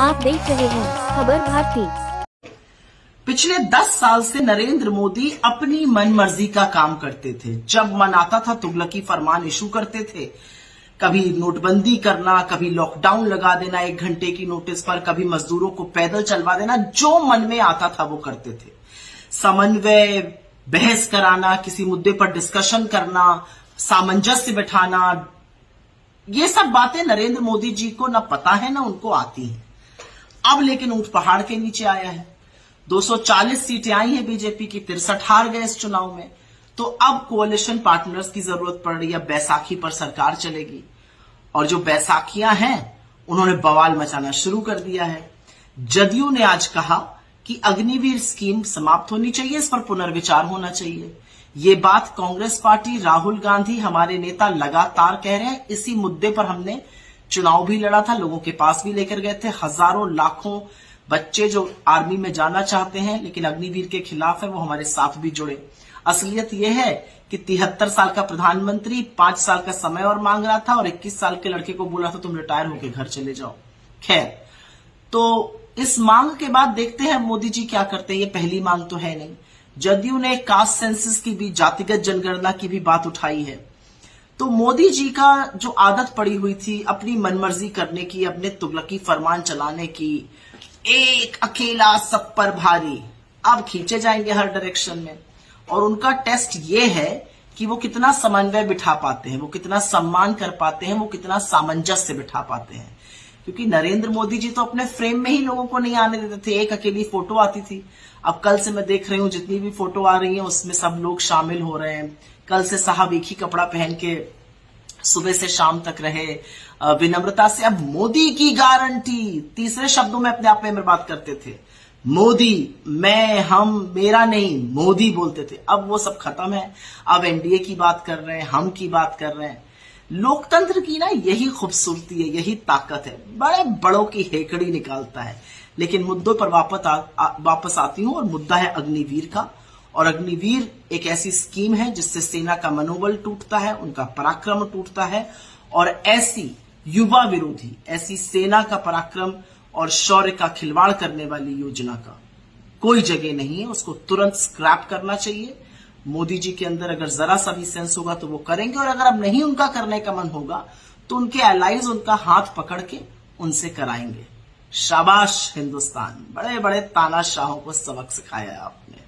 आप देख रहे हैं खबर भारती। पिछले 10 साल से नरेंद्र मोदी अपनी मनमर्जी का काम करते थे। जब मन आता था तुगलकी फरमान इशू करते थे। कभी नोटबंदी करना, कभी लॉकडाउन लगा देना 1 घंटे की नोटिस पर, कभी मजदूरों को पैदल चलवा देना। जो मन में आता था वो करते थे। समन्वय, बहस कराना, किसी मुद्दे पर डिस्कशन करना, सामंजस्य बिठाना, ये सब बातें नरेंद्र मोदी जी को ना पता है ना उनको आती है। अब लेकिन ऊंट पहाड़ के नीचे आया है। 240 सीटें आई हैं बीजेपी की, 63 हार गए इस चुनाव में। तो अब कोalition पार्टनर्स की जरूरत पड़ रही है। बैसाखी पर सरकार चलेगी और जो बैसाखियां हैं उन्होंने बवाल मचाना शुरू कर दिया है। जदयू ने आज कहा कि अग्निवीर स्कीम समाप्त होनी चाहिए, इस पर पुनर्विचार होना चाहिए। ये बात कांग्रेस पार्टी, राहुल गांधी, हमारे नेता लगातार कह रहे हैं। इसी मुद्दे पर हमने चुनाव भी लड़ा था, लोगों के पास भी लेकर गए थे। हजारों लाखों बच्चे जो आर्मी में जाना चाहते हैं लेकिन अग्निवीर के खिलाफ है, वो हमारे साथ भी जुड़े। असलियत यह है कि 73 साल का प्रधानमंत्री 5 साल का समय और मांग रहा था और 21 साल के लड़के को बोला था तुम रिटायर होकर घर चले जाओ। खैर, तो इस मांग के बाद देखते हैं मोदी जी क्या करते हैं। ये पहली मांग तो है नहीं। जदयू ने कास्ट सेंसस की भी, जातिगत जनगणना की भी बात उठाई है। तो मोदी जी का जो आदत पड़ी हुई थी अपनी मनमर्जी करने की, अपने तुगलकी फरमान चलाने की, एक अकेला सब पर भारी, अब खींचे जाएंगे हर डायरेक्शन में। और उनका टेस्ट ये है कि वो कितना समन्वय बिठा पाते हैं, वो कितना सम्मान कर पाते हैं, वो कितना सामंजस्य बिठा पाते हैं। क्योंकि नरेंद्र मोदी जी तो अपने फ्रेम में ही लोगों को नहीं आने देते थे। एक अकेली फोटो आती थी। अब कल से मैं देख रही हूं जितनी भी फोटो आ रही है उसमें सब लोग शामिल हो रहे हैं। कल से साहब एक ही कपड़ा पहन के सुबह से शाम तक रहे, विनम्रता से। अब मोदी की गारंटी, तीसरे शब्दों में अपने आप में बात करते थे। मोदी, मैं, हम, मेरा नहीं, मोदी बोलते थे। अब वो सब खत्म है। अब एनडीए की बात कर रहे हैं, हम की बात कर रहे हैं। लोकतंत्र की ना यही खूबसूरती है, यही ताकत है। बड़े बड़ों की हेकड़ी निकालता है। लेकिन मुद्दों पर वापस आती हूं और मुद्दा है अग्निवीर का। और अग्निवीर एक ऐसी स्कीम है जिससे सेना का मनोबल टूटता है, उनका पराक्रम टूटता है। और ऐसी युवा विरोधी, ऐसी सेना का पराक्रम और शौर्य का खिलवाड़ करने वाली योजना का कोई जगह नहीं है। उसको तुरंत स्क्रैप करना चाहिए। मोदी जी के अंदर अगर जरा सा भी सेंस होगा तो वो करेंगे। और अगर अब नहीं उनका करने का मन होगा तो उनके एलाइज उनका हाथ पकड़ के उनसे कराएंगे। शाबाश हिंदुस्तान, बड़े बड़े तानाशाहों को सबक सिखाया आपने।